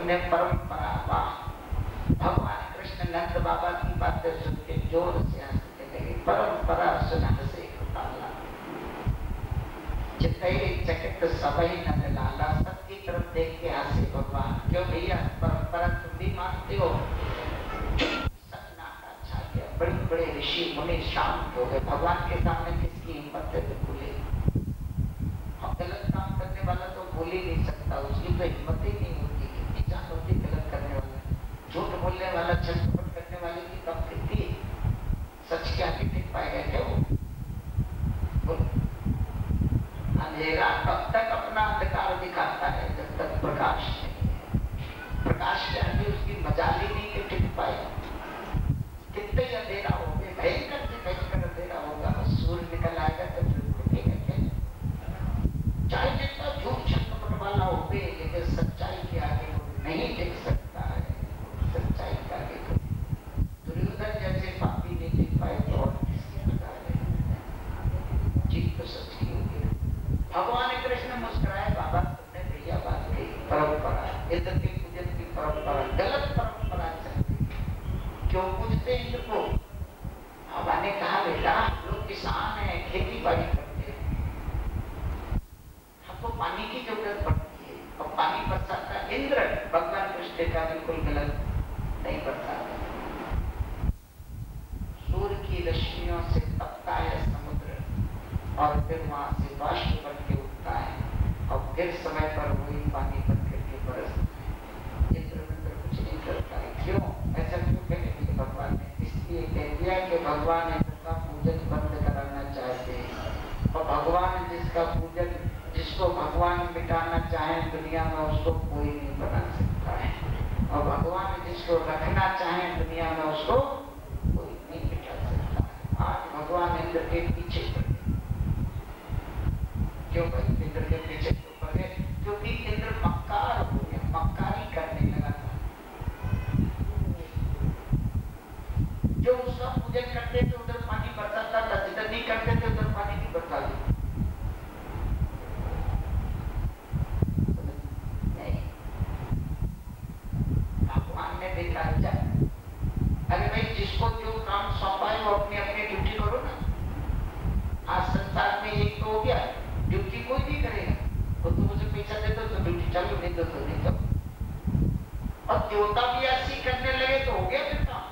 अपने परंपरा भगवान कृष्ण नंद बाबा की बातें सुन के जोर से हंसने लगे। परंपरा सुन से कृपाला चितई चकित सबही नंद लाला, सबकी तरफ देख के हंसे भगवान। क्यों भैया परंपरा तुम भी मानते हो? सन्नाटा छा गया, बड़े बड़े ऋषि मुनि शांत हो गए। भगवान के सामने किसकी हिम्मत है तो बोले? गलत काम करने वाला तो बोल ही नहीं सकता, उसकी तो हिम्मत ही नहीं होती। कितनी जान होती गलत करने वाला, झूठ बोलने वाला, छलकपट करने वाले की कम कितनी है? सच क्या नहीं टिक पाएगा क्या वो? अंधेरा कब तक अपना अंधकार दिखाता है जब तक प्रकाश नहीं है। प्रकाश के आगे उसकी मजाल ही नहीं कि टिक पाएगा। कितने ही अंधेरा हो गए, भयंकर से भयंकर अंधेरा होगा, सूर्य निकल आएगा तो फिर उठेगा क्या? चाहे जितना झूठ छलकपट वाला हो गए, लेकिन सच्चाई के आगे वो नहीं टिक सकता है। सच्चाई के आगे दुर्योधन जैसे पापी नहीं टिक पाए तो और किसके बता रहे? जीत तो सच की होगी। भगवान कृष्ण मुस्कुराए, बाबा तुमने भैया बात कही, परंपरा इंद्र के पूजन की परंपरा गलत परंपरा चलती। क्यों पूजते इंद्र को? बाबा ने कहा बेटा लोग किसान है, खेती बाड़ी करते हैं, हमको पानी की जरूरत पड़ती है और पानी बरसाता इंद्र। भगवान कृष्ण का बिल्कुल गलत नहीं बरसाता। सूर्य की रश्मियों से तपता है समुद्र और फिर वहां से बाष्प बन के उठता है और फिर समय पर वही पानी बन करके बरसता है। इंद्र कुछ नहीं करता है। क्यों? ऐसा क्यों कहने के भगवान ने? इसलिए कह दिया कि भगवान इंद्र का पूजन बंद कराना चाहते हैं और भगवान जिसको भगवान मिटाना चाहे दुनिया में उसको कोई नहीं बना सकता है और भगवान जिसको रखना चाहे दुनिया में उसको कोई नहीं मिटा सकता है। आज भगवान इंद्र के पीछे पड़ गए। क्यों भाई इंद्र के पीछे क्यों पड़ गए? क्योंकि इंद्र मक्कार हो गया, मक्कारी करने लगा था। जो उसका पूजन करते थे उधर पानी बरसाता था, जिधर नहीं करते थे उधर पानी नहीं बरसाता। भगवान ने देखा अरे भाई जिसको जो काम सौंपा है वो अपनी अपनी ड्यूटी करो ना। आज संसार में एक तो हो गया, ड्यूटी कोई नहीं करेगा। वो तुम मुझे पैसा दे दो तो ड्यूटी चालू, नहीं दो तो नहीं करो। और देवता भी ऐसी करने लगे तो हो गया फिर काम।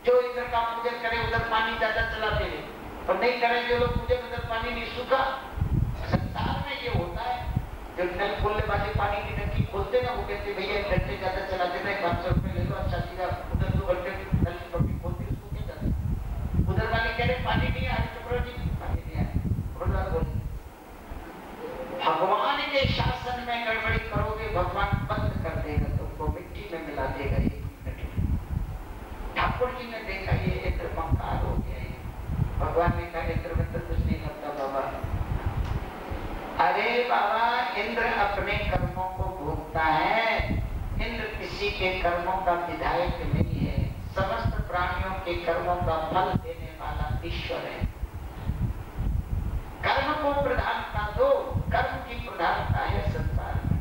जो इंद्र का पूजन करे उधर पानी ज्यादा चलाते हैं और नहीं करे जो लोग पूजन उधर पानी नहीं सूखा। संसार में ये होता है। जो नल खोलने वाले पानी की टंकी खोलते ना वो कहते भैया 1 घंटे ज्यादा चलाते ना 500 रुपए ले लो। अच्छा सीधा उधर 2 घंटे नल की टंकी खोलती उसको क्या जाते। उधर वाले कह रहे पानी नहीं आ रहा, पानी नहीं आ रहा। भगवान के शासन में गड़बड़ी करोगे भगवान बंद कर देगा, तुमको मिट्टी में मिला देगा। ठाकुर जी ने देखा ये इंद्र मक्कार हो गया है। भगवान ने कहा इंद्र में तो कुछ नहीं करता बाबा। अरे बाबा इंद्र अपने कर्मों को भोगता है, इंद्र किसी के कर्मों का विधायक नहीं है। समस्त प्राणियों के कर्मों का फल देने वाला ईश्वर है। कर्म को प्रधानता दो, कर्म की प्रधानता है संसार में।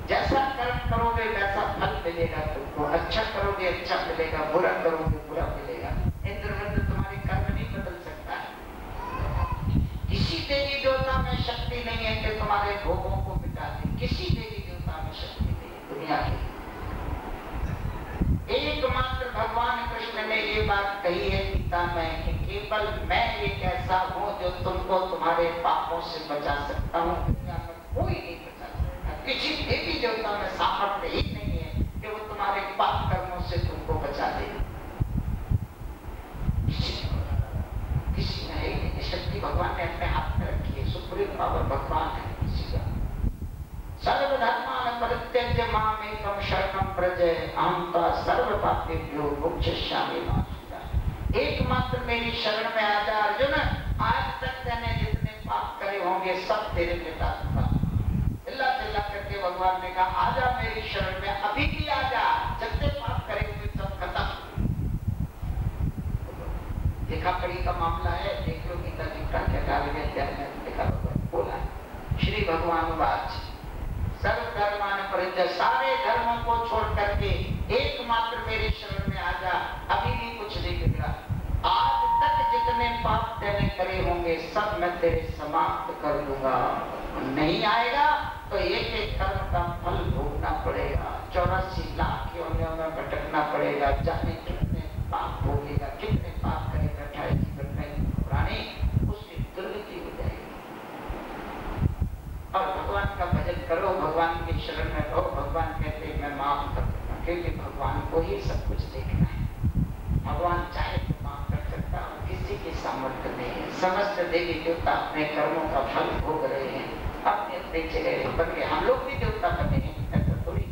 जैसा कर्म करोगे वैसा फल मिलेगा तुमको। अच्छा करोगे अच्छा मिलेगा, बुरा करोगे बुरा मिलेगा। इंद्र तुम्हारे कर्म नहीं बदल सकता है। किसी देवी देवता में शक्ति नहीं है कि तुम्हारे भोगों को मिटा दे। किसी देवी देवता में शक्ति नहीं है दुनिया की। एकमात्र भगवान कृष्ण ने ये बात कही है गीता में कि केवल मैं एक ऐसा हूँ जो तुमको तुम्हारे पापों से बचा सकता हूँ। दुनिया में कोई नहीं बचा सकता। किसी देवी देवता में सामर्थ्य ही नहीं है कि वो तुम्हारे पाप कर्मों से तुमको बचा दे। किसी ने ये शक्ति भगवान ने अपने हाथ में रखी है। सुप्रीम पावर भगवान है किसी का। सर्वधर्मान् परित्यज्य माम् एकं शरणं व्रज अहं त्वा सर्वपापेभ्यो मोक्षयिष्यामि मा शुचः। एकमात्र मेरी शरण में आ जा अर्जुन। आज तक मैंने जितने पाप करे होंगे सब तेरे मिटा दूंगा। चिल्ला चिल्ला करके भगवान ने कहा आजा मेरी शरण में, अभी भी आजा। जितने पाप करे होंगे सब खत्म। देखा पड़ी का मामला है, देख लो गीता जी का क्या कार्य है। बोला श्री भगवान वाच सर्व धर्मान परित्यज्य, सारे धर्मों को छोड़ करके एकमात्र मेरे शरण में आ जा, अभी भी कुछ नहीं बिगड़ा। आज तक जितने पाप तेने करे होंगे सब मैं तेरे समाप्त कर दूंगा। नहीं आएगा तो एक एक कर्म का फल भोगना पड़ेगा, 84 लाख योनियों में भटकना पड़ेगा, जाने कितने पाप भोगेगा, कितने पाप करेगा, 28 जीवन में प्राणी, उसकी दुर्गति हो जाएगी। और भगवान का भजन करो, भगवान की शरण में रहो। भगवान कहते हैं मैं माफ कर दूंगा, क्योंकि भगवान को ही सब कुछ देखना है। भगवान चाहे तो माफ कर सकता है, किसी की सामर्थ्य नहीं है। समस्त देवी देवता अपने कर्मों का फल भोग रहे हैं, अपने अपने चेहरे बन गए। हम लोग भी देवता बने हैं, ऐसा थोड़ी।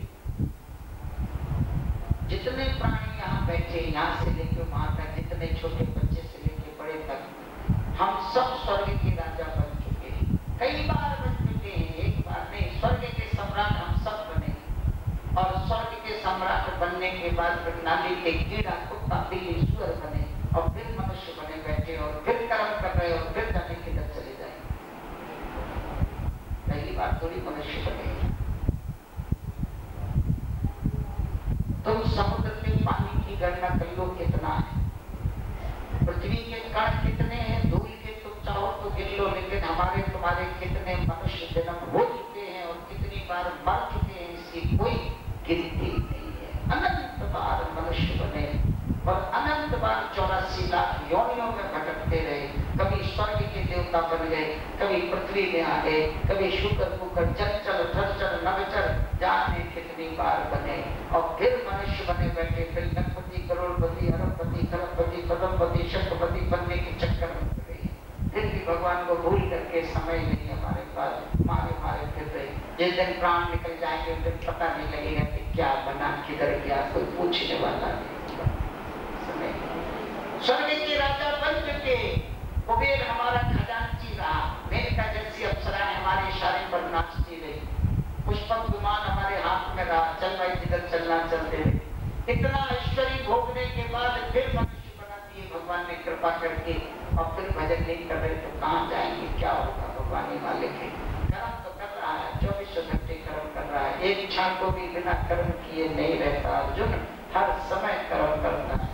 जितने प्राणी यहाँ बैठे, यहाँ से लेकर वहां तक, जितने छोटे बच्चे से लेकर बड़े तक, हम सब स्वर्ग के राजा बन चुके हैं, कई बार बन चुके हैं, एक बार नहीं। स्वर्ग के सम्राट हम सब बने, और स्वर्ग के सम्राट बनने के बाद फिर नाली के कीड़ा, कुत्ता, बिल्ली, सुअर बने, और फिर मनुष्य बने बैठे, और फिर कर्म कर रहे, और फिर जाने के लिए चले जाए। पहली बार थोड़ी मनुष्य बने। तुम समुद्र के पानी की गणना कर लो कितना है, पृथ्वी के कण कितने हैं, धूल के तुम चाहो तो गिन लो, लेकिन हमारे तुम्हारे कितने मनुष्य जन्म हो चुके हैं और कितनी बार मर चुके हैं, इसकी कोई गिनती नहीं है। अनंत बार मनुष्य बने और अनंत बार 84 लाख योनियों में भटकते रहे। कभी स्वर्ग के देवता बन गए, कभी पृथ्वी में आ गए, कभी शुक्र कुकर, जंचल, धरचल, नगचल, जाने कितनी बार बने, और फिर मनुष्य बने बैठे, फिर लखपति, करोड़पति, अरबपति, खरबपति, पद्मपति, शतपति बनने के चक्कर में पड़ गए। फिर भी भगवान को भूल करके समय नहीं हमारे पास, मारे मारे फिर रहे। जिस दिन प्राण निकल जाएंगे फिर पता नहीं लगेगा कि क्या बना, किधर गया, कोई पूछने वाला नहीं। स्वर्ग के राजा बन चुके, कुबेर हमारा खजांची रहा, मेनका जैसी अप्सराएं हमारे इशारे पर नाचती रही, पुष्पक विमान हमारे हाथ में रहा, चल भाई जिधर चलना चलते रहे। इतना ऐश्वर्य भोगने के बाद फिर मनुष्य बना दिए भगवान ने कृपा करके, और फिर भजन नहीं कर रहे तो कहाँ जाएंगे, क्या होगा। भगवान ही मालिक है। कर्म तो कर रहा है, 24 घंटे कर्म कर रहा है, एक क्षण को भी बिना कर्म किए नहीं रहता। अर्जुन हर समय कर्म करता है,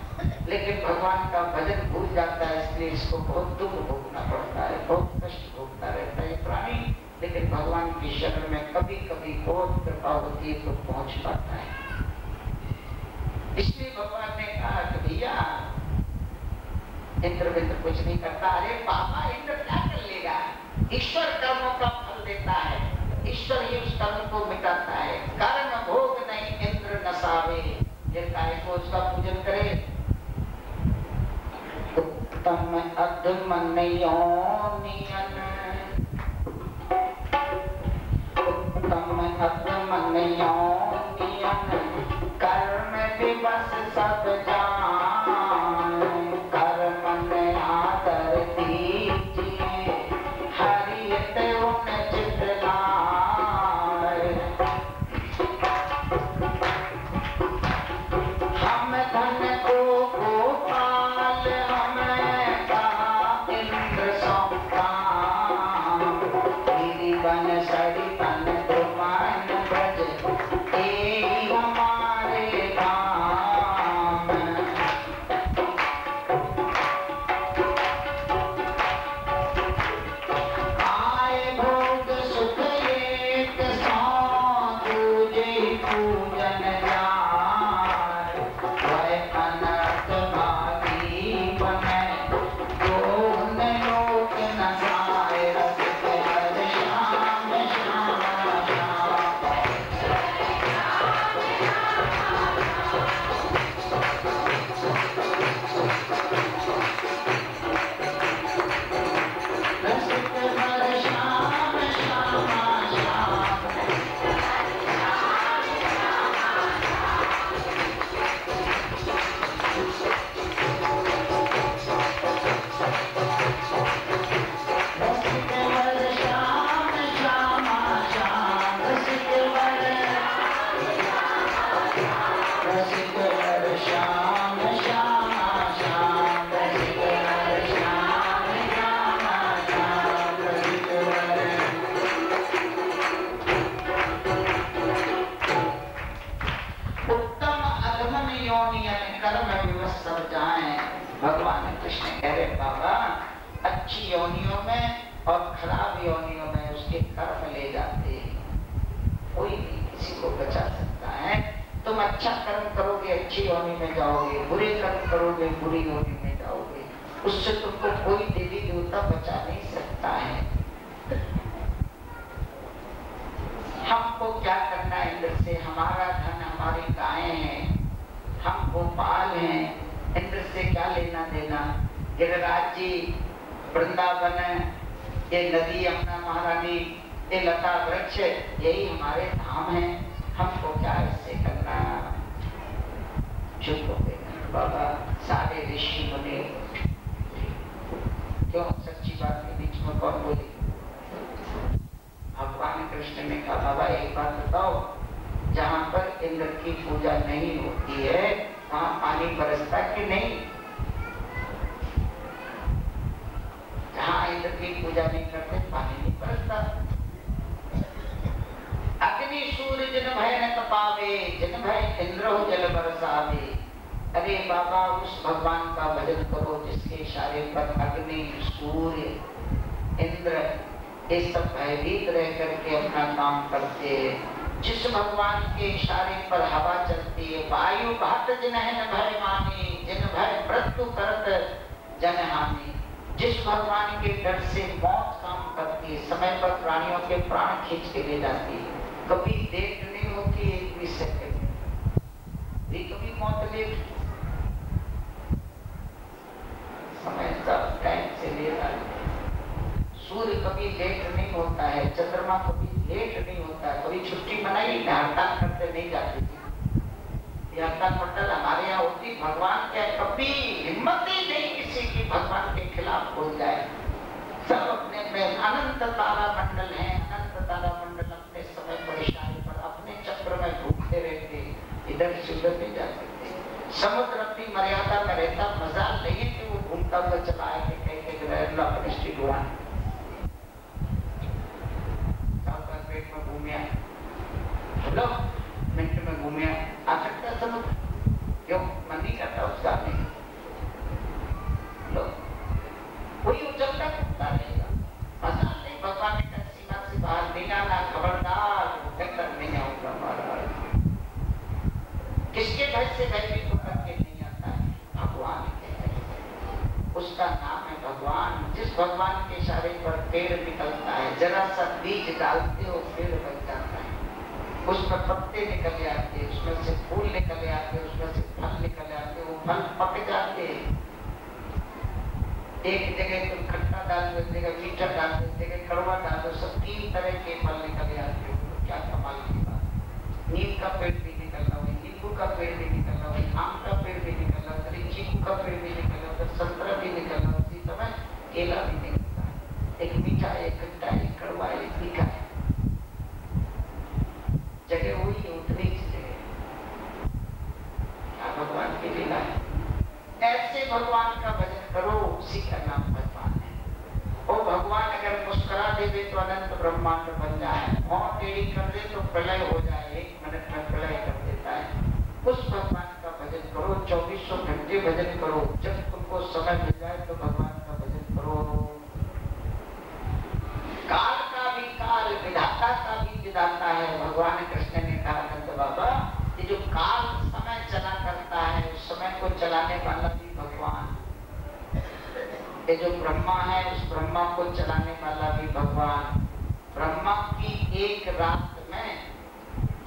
लेकिन भगवान का भजन भूल जाता है, इसलिए इसको बहुत दुख भोगना पड़ता है, बहुत कष्ट भोगता रहता है प्राणी। लेकिन भगवान की शरण में कभी कभी बहुत कृपा होती है तो पहुंच पाता है। इसलिए भगवान ने कहा कि भैया इंद्र विद्र कुछ नहीं करता। अरे बाबा, इंद्र क्या कर लेगा, ईश्वर कर्मों का फल देता है, ईश्वर ही उस कर्म को मिटाता है। कर्म भोग नहीं इंद्र नसावे, जिनका को उसका पूजन करे। उत्तम अधम नयोनियन, उत्तम अधम नयोनियन, कर्म विवश सब जान, कर्म में आदर दीजिए, हरियत उन चित लाए। हम धन को गोपाल, हमें कहा इंद्र सौंपा, योनियों में और खराब योनियों में उसके कर्म ले जाते हैं। कोई नहीं किसी को बचा सकता है। तुम अच्छा कर्म करोगे अच्छी योनि में जाओगे, बुरे कर्म करोगे बुरी योनि में जाओगे। उससे तुमको कोई देवी देवता बचा नहीं सकता है। हमको क्या करना है इंद्र से? हमारा धन हमारी गायें हैं, हम गोपाल हैं, इंद्र से क्या लेना देना? गिरिराज जी, वृंदावन, ये नदी यमुना महारानी, ये लता वृक्ष, यही हमारे धाम हैं, हमको क्या इससे करना? चुप हो गए बाबा। सारे ऋषि मुनि, क्यों सच्ची बात के बीच में कौन बोले? भगवान कृष्ण ने कहा बाबा एक बात बताओ, जहाँ पर इंद्र की पूजा नहीं होती है वहाँ पानी बरसता कि नहीं? जहाँ इंद्र की पूजा नहीं करते पानी नहीं बरसता। अग्नि सूर्य जिन भय न तपावे, जिन भय इंद्र हो जल बरसावे। अरे बाबा उस भगवान का भजन करो जिसके इशारे पर अग्नि सूर्य इंद्र ये सब भयभीत रह करके अपना काम करते हैं। जिस भगवान के इशारे पर हवा चलती है, वायु घात जिन है न भय माने, जिन भय मृत्यु करत जन हानि। जिस भगवान के डर से मौत काम करती है, समय पर प्राणियों के प्राण खींच के ले जाती है, कभी लेट नहीं होती एक भी सेकंड, कभी मौत लेट, समय सब टाइम से ले रहा है। सूर्य कभी लेट नहीं होता है, चंद्रमा कभी लेट नहीं होता है, कभी छुट्टी मनाई नहीं, हड़ताल करते नहीं जाते थे। हड़ताल पड़ताल हमारे यहाँ होती, भगवान के कभी हिम्मत ही नहीं किसी की भगवान के खिलाफ बोल जाए। सब अपने में अनंत तारा मंडल है, अनंत तारा मंडल अपने समय पर इशारे पर अपने चक्र में घूमते रहते, इधर से उधर नहीं जा सकते। समुद्र अपनी मर्यादा में रहता, मजाल नहीं है कि वो घूमता हुआ चला आए कि कहीं अपने स्ट्रीट हुआ में घूमिया, लो मिनट में घूमिया, आ सकता है समुद्र? क्यों मन नहीं करता उसका? नहीं, लो वही उछलता कूदता रहेगा। मजाल नहीं, भगवान ने कहा सीमा से बाहर नहीं आना, खबरदार कर नहीं आऊंगा महाराज। किसके भय से भयभीत होकर के नहीं आता है? भगवान के भय से। उसका नाम है भगवान। जिस भगवान के इशारे पर पेड़ निकलता है, जरा सा बीज डालते हो पेड़ बन जाता है, उसमें पत्ते निकल आते हैं, उसमें से फूल निकल आते हैं, उसमें से फल निकल आते हैं, वो फल पक जाते हैं। एक जगह तुम खट्टा डाल दो, एक जगह मीठा डाल दो, एक जगह कड़वा डाल दो, सब 3 तरह के फल निकल आते हैं। क्या कमाल की बात। नीम का पेड़ भी निकल रहा है, नींबू का पेड़ भी निकल रहा है, आम का पेड़ भी निकल रहा है, चीकू का पेड़ भी निकल रहा है, संतरा भी निकल रहा है, उसी समय केला भी निकलता है। एक मीठा है, एक खट्टा है, एक कड़वा है, एक तीखा है। जगह वही है, उतनी ही जगह। क्या भगवान की लीला है। ऐसे भगवान का भजन करो, उसी का नाम भगवान है। ओ भगवान अगर मुस्कुरा दे तो अनंत ब्रह्मांड बन जाए, और टेढ़ी कर दे तो प्रलय हो जाए, 1 मिनट में प्रलय कर देता है। उस भगवान का भजन करो, 24 घंटे भजन करो। जब तुमको समय मिल जाए तो भगवान का भजन करो। काल का भी काल, विधाता का भी विधाता है। भगवान कृष्ण ने कहा नंद बाबा, ये जो काल समय चला करता है, उस समय को चलाने वाला भी भगवान। ये जो ब्रह्मा है, उस ब्रह्मा को चलाने वाला भी भगवान। ब्रह्मा की एक रात में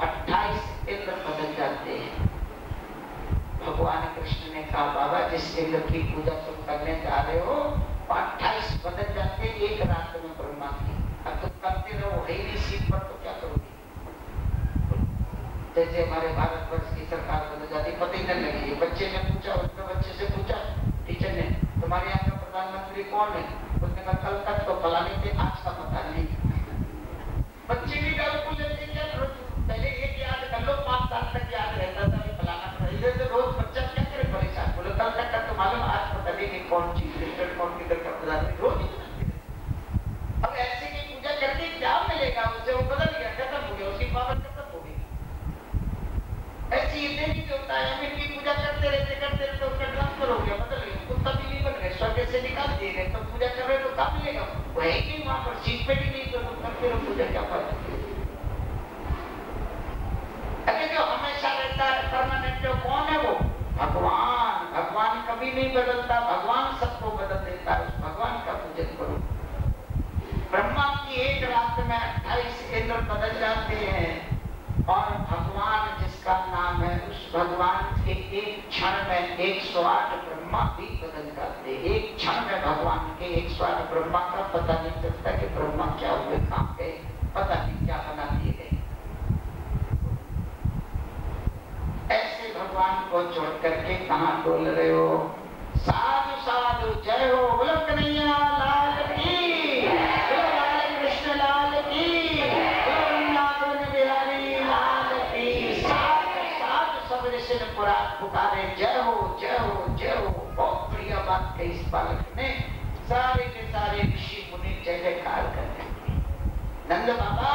28 इंद्र बदल जाते हैं। भगवान कृष्ण ने कहा बाबा जिस इंद्र की पूजा तुम करने जा रहे हो, 28 बदल जाते एक रात में ब्रह्मा की। अब तुम करते रहो, है ही सीट पर तो क्या करोगे? जैसे हमारे भारतवर्ष की सरकार बदल जाती, पता ही नहीं लगी। बच्चे ने पूछा, उसने बच्चे से पूछा टीचर ने, तुम्हारे यहाँ का प्रधानमंत्री कौन है? उसने कहा कल तक तो फलाने थे, आज का पता नहीं। बच्चे भी डर को लेते, क्या करो? पहले एक याद कर लो, 5 साल तक याद रहता था फलाना। तो रोज बच्चा क्या करे परेशान, बोलो कल तक का तो मालूम, आज पता नहीं कि कौन चीज मिनिस्टर, कौन किधर का प्रधानमंत्री, रोज ही। अब ऐसे की पूजा करके क्या मिलेगा उससे? वो बदल गया, खत्म हो गया, उसकी पावर खत्म हो गई। ऐसी ये नहीं होता है, हम इनकी पूजा करते रहते उसका ट्रांसफर हो गया, बदल गया, कुत्ता भी नहीं बन गए, स्वर्ग से निकाल दिए मिलेंगे। तो पूजा कर रहे तो कब मिलेगा? वो है ही नहीं वहां पर, सीट पे भी नहीं, तो तुम करते रहो पूजा, क्या फायदा? अरे जो हमेशा रहता है परमानेंट, जो कौन है वो? भगवान। भगवान कभी नहीं बदलता, भगवान सबको बदल देता है। उस भगवान का पूजन करो। ब्रह्मा की एक रात में 28 इंद्र बदल जाते हैं, और भगवान जिसका नाम है, उस भगवान के एक क्षण में 108 ब्रह्मा भी बदल जाते। एक क्षण में भगवान के 108 ब्रह्मा का पता नहीं चलता कि ब्रह्मा क्या हुए, कहाँ गए, पता नहीं क्या बना दिए गए। ऐसे भगवान को छोड़ करके कहाँ डोल रहे हो? साधु साधु जय हो, बोलो कन्हैया लाल की, बोलो राधे कृष्ण लाल की, बोलो वृंदावन बिहारी लाल की। साधु साधु सब ऋषि ने पुकारे जय हो जय हो जय हो। बहुत बढ़िया बात कही इस बालक ने। सारे के सारे ऋषि मुनि जय जयकार करते। नंद बाबा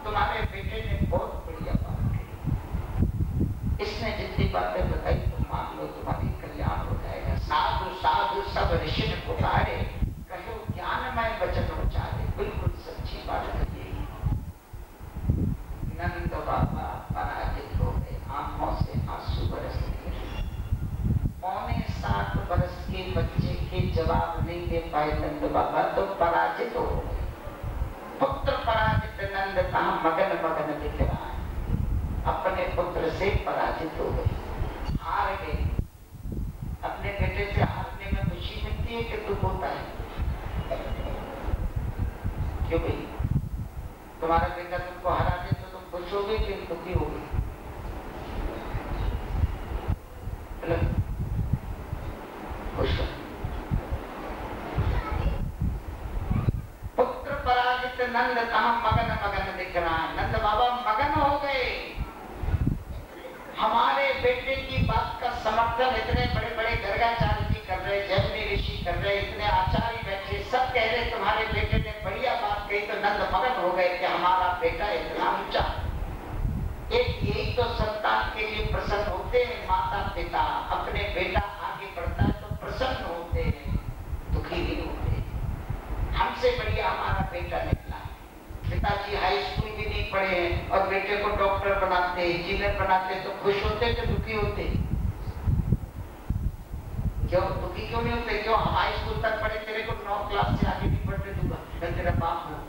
तुम्हारे बेटे ने बहुत बढ़िया बात कही, इसने जितनी बातें बताई तुम मान लो, तुम्हारी कल्याण हो जाएगा। साधु साधु सब ऋषि ने पुकारे, कहो ज्ञानमय वचन उचारे। बिल्कुल सच्ची बात कही। नंद बाबा पराजित हो गए, आंखों से आंसू बरसने लगे। 7.25 वर्ष के बच्चे के जवाब नहीं दे पाए नंद बाबा, तो पराजित हो गए। पुत्र पराजित नंद कहाँ मगन मगन दिख रहा है, अपने पुत्र से पराजित हो गए, हार गए। अपने बेटे से हारने में खुशी मिलती है कि दुख होता है? क्यों भाई? तुम्हारा बेटा तुमको हरा दे तो तुम खुश होगे कि दुखी होगे? खुश हो। पुत्र पराजित नंद कहाँ मगन मगन दिख रहा है। नंद बाबा मगन हो गए। हमारे बेटे की बात का समर्थन इतने बड़े बड़े गर्गाचार्य जी कर रहे, जैमिनी ऋषि कर रहे, इतने आचार्य बैठे, सब कह रहे तुम्हारे बेटे ने बढ़िया बात कही। तो नंद मगन हो गए कि हमारा बेटा इतना ऊंचा। एक यही तो संतान के लिए प्रसन्न होते हैं माता पिता, अपने बेटा आगे बढ़ता है तो प्रसन्न होते हैं, दुखी नहीं होते। हमसे बढ़िया हमारा बेटा निकला। पिताजी हाई स्कूल भी नहीं पढ़े हैं और बेटे को डॉक्टर बनाते, इंजीनियर बनाते, तो खुश होते कि दुखी होते? क्यों दुखी क्यों नहीं होते? क्यों? हम हाई स्कूल तक पढ़े, तेरे को 9 क्लास से आगे नहीं पढ़ने दूंगा, मैं तेरा बाप हूँ,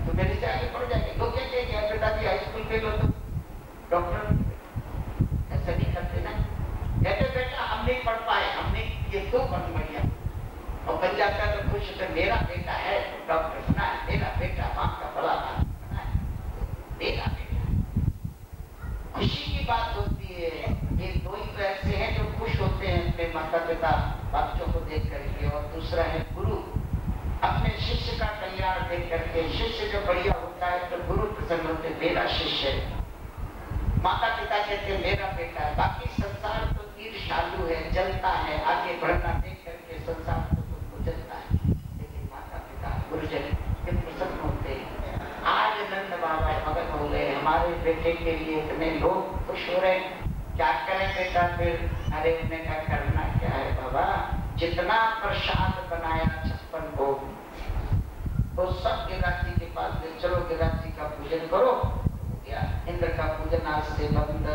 तो मेरे से आगे पढ़ जाएंगे। तो क्या कहेंगे? पिताजी हाई स्कूल फेल हो तो डॉक्टर। ऐसा नहीं करते ना, कहते बेटा हम नहीं पढ़ पाए, हमने ये क्यों बन बढ़िया, और बन जाता है तो खुश होते, मेरा बेटा है डॉक्टर बना है, मेरा बेटा माँ का बड़ा बना है, मेरा बेटा। खुशी की बात होती है। ये दो ही तो ऐसे हैं जो खुश होते हैं अपने माता पिता बच्चों को देख करके, और दूसरा है गुरु, अपने शिष्य का कल्याण देख करके। शिष्य जो बढ़िया होता है तो गुरु प्रसन्न होते, मेरा शिष्य है। माता पिता कहते मेरा बेटा है। बाकी संसार तो ईर्ष्यालु है, जलता है, आगे बढ़ना देख करके संसार तो तुमको जलता है, लेकिन माता पिता गुरुजन के प्रसन्न होते हैं। आज नंद बाबा मगन हो गए, हमारे बेटे के लिए इतने लोग खुश हो रहे, क्या करें बेटा फिर? अरे उन्हें क्या करना क्या है बाबा, जितना प्रसाद बनाया 56 भोग, तो सब गिरिराज के पास ले चलो, गिरिराज का पूजन करो। इंद्र का पूजन आज से बंद,